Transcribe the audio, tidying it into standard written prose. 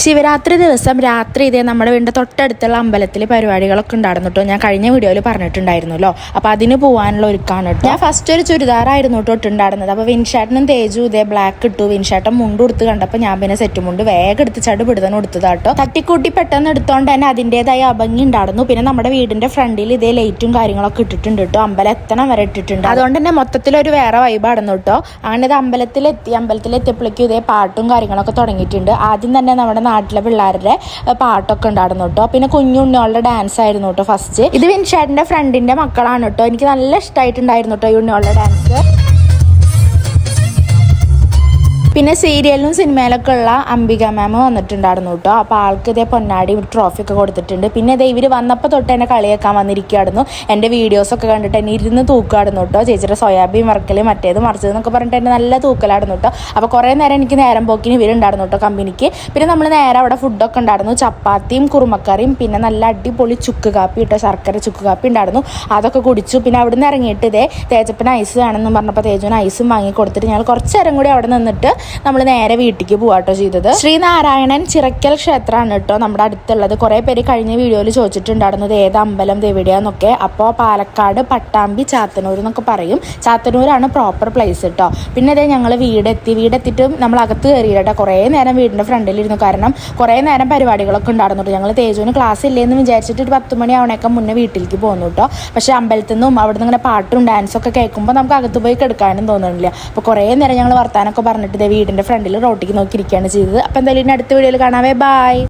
ശിവരാത്രി ദിവസം രാത്രി ഇതേ നമ്മുടെ വീടിൻ്റെ തൊട്ടടുത്തുള്ള അമ്പലത്തിൽ പരിപാടികളൊക്കെ ഉണ്ടായിരുന്നു കേട്ടോ. ഞാൻ കഴിഞ്ഞ വീഡിയോയിൽ പറഞ്ഞിട്ടുണ്ടായിരുന്നല്ലോ. അപ്പോൾ അതിന് പോകാനുള്ള ഒരുക്കാണ് കേട്ടോ. ഞാൻ ഫസ്റ്റ് ഒരു ചുരിദാറായിരുന്നു കേട്ടോ ഇട്ടുണ്ടായിരുന്നത്. അപ്പോൾ വിൻഷാട്ടിനും തേജു ഇതേ ബ്ലാക്ക് ഇട്ടു. വിൻഷാട്ടൻ മുണ്ട് കൊടുത്ത് കണ്ടപ്പോൾ ഞാൻ പിന്നെ സെറ്റ് മുണ്ട് വേഗം എടുത്ത് ചടുപിടുത്തന്നെ കൊടുത്തതാട്ടോ. തട്ടിക്കൂട്ടി പെട്ടെന്ന് എടുത്തോണ്ട് തന്നെ അതിൻ്റെതായ അഭംഗി ഉണ്ടായിരുന്നു. പിന്നെ നമ്മുടെ വീടിൻ്റെ ഫ്രണ്ടിൽ ഇതേ ലൈറ്റും കാര്യങ്ങളൊക്കെ ഇട്ടിട്ടുണ്ട് കേട്ടോ. അമ്പലം എത്തണം വരെ ഇട്ടിട്ടുണ്ട്. അതുകൊണ്ട് തന്നെ മൊത്തത്തിലൊരു വേറെ വൈബായിരുന്നു കേട്ടോ. അങ്ങനെ ഇത് അമ്പലത്തിലെത്തിയപ്പോഴേക്കും ഇതേ പാട്ടും കാര്യങ്ങളൊക്കെ തുടങ്ങിയിട്ടുണ്ട്. ആദ്യം തന്നെ നമ്മുടെ നാട്ടിലെ പിള്ളേരുടെ പാട്ടൊക്കെ ഉണ്ടായിരുന്നു കേട്ടോ. പിന്നെ കുഞ്ഞുണ്ണികളുടെ ഡാൻസ് ആയിരുന്നു കേട്ടോ ഫസ്റ്റ്. ഇത് വിൻഷാട്ടിന്റെ ഫ്രണ്ടിന്റെ മക്കളാണ് കേട്ടോ. എനിക്ക് നല്ല ഇഷ്ടമായിട്ടുണ്ടായിരുന്നു കേട്ടോ ഈ ഉണ്ണികളുടെ ഡാൻസ്. പിന്നെ സീരിയലിനും സിനിമയിലൊക്കെ ഉള്ള അംബിക മാം വന്നിട്ടുണ്ടായിരുന്നു കേട്ടോ. അപ്പോൾ ആൾക്ക് ഇതേ പൊന്നാടി ട്രോഫിയൊക്കെ കൊടുത്തിട്ടുണ്ട്. പിന്നെ ഇതേ ഇവർ വന്നപ്പോൾ തൊട്ട് എന്നെ കളിയാക്കാൻ വന്നിരിക്കുകയായിരുന്നു. എൻ്റെ വീഡിയോസൊക്കെ കണ്ടിട്ട് എന്നെ ഇരുന്ന് തൂക്കായിരുന്നു കേട്ടോ. ചേച്ചിയുടെ സോയാബീൻ വറക്കൽ മറ്റേത് മറിച്ചതെന്നൊക്കെ പറഞ്ഞിട്ട് എന്നെ നല്ല തൂക്കലായിരുന്നു കേട്ടോ. അപ്പോൾ കുറേ നേരം എനിക്ക് നേരം പോക്കിന് ഇവരുണ്ടായിരുന്നു കേട്ടോ കമ്പനിക്ക്. പിന്നെ നമ്മൾ നേരെ അവിടെ ഫുഡൊക്കെ ഉണ്ടായിരുന്നു. ചപ്പാത്തിയും കുറുമക്കറിയും പിന്നെ നല്ല അടിപൊളി ചുക്ക് കാപ്പി കേട്ടോ. ശർക്കര ചുക്ക് കാപ്പി ഉണ്ടായിരുന്നു. അതൊക്കെ കുടിച്ചു. പിന്നെ അവിടെ നിന്ന് ഇറങ്ങിയിട്ട് ഇതേ തേജപ്പന് ഐസ് വേണമെന്ന് പറഞ്ഞപ്പോൾ തേജുവിന് ഐസും വാങ്ങി കൊടുത്തിട്ട് ഞങ്ങൾ കുറച്ച് നേരം കൂടി അവിടെ നിന്നിട്ട് നമ്മൾ നേരെ വീട്ടിലേക്ക് പോവാട്ടോ ചെയ്തത്. ശ്രീനാരായണൻ ചിറക്കൽ ക്ഷേത്രമാണ് കേട്ടോ നമ്മുടെ അടുത്തുള്ളത്. കുറേ പേര് കഴിഞ്ഞ വീഡിയോയിൽ ചോദിച്ചിട്ടുണ്ടായിരുന്നത് ഏത് അമ്പലം എവിടെയാന്നൊക്കെ. അപ്പോൾ പാലക്കാട് പട്ടാമ്പി ചാത്തന്നൂർ എന്നൊക്കെ പറയും. ചാത്തന്നൂരാണ് പ്രോപ്പർ പ്ലേസ് കേട്ടോ. പിന്നെ അതേ ഞങ്ങൾ വീടെത്തിയിട്ട് നമ്മൾ അകത്ത് കയറിയിട്ടോ. കുറേ നേരം വീടിൻ്റെ ഫ്രണ്ടിലിരുന്നു. കാരണം കുറേ നേരം പരിപാടികളൊക്കെ ഉണ്ടായിരുന്നു കേട്ടോ. ഞങ്ങൾ തേജുവിന് ക്ലാസ് ഇല്ലെന്ന് വിചാരിച്ചിട്ട് ഒരു 10 മണി ആവണേക്കെ മുന്നേ വീട്ടിലേക്ക് പോകുന്നു കേട്ടോ. പക്ഷേ അമ്പലത്തിൽ നിന്നും അവിടെ നിന്ന് ഇങ്ങനെ പാട്ടും ഡാൻസൊക്കെ കേൾക്കുമ്പോൾ നമുക്ക് അകത്ത് പോയി കിടക്കാനും തോന്നുന്നില്ല. അപ്പോൾ കുറേ നേരം ഞങ്ങൾ വർത്താനൊക്കെ പറഞ്ഞിട്ട് വീടിൻ്റെ ഫ്രണ്ടിൽ റോട്ടിലേക്ക് നോക്കിയിരിക്കുകയാണ് ചെയ്തത്. അപ്പോൾ എന്തായാലും അടുത്ത വീഡിയോയിൽ കാണാവേ. ബൈ.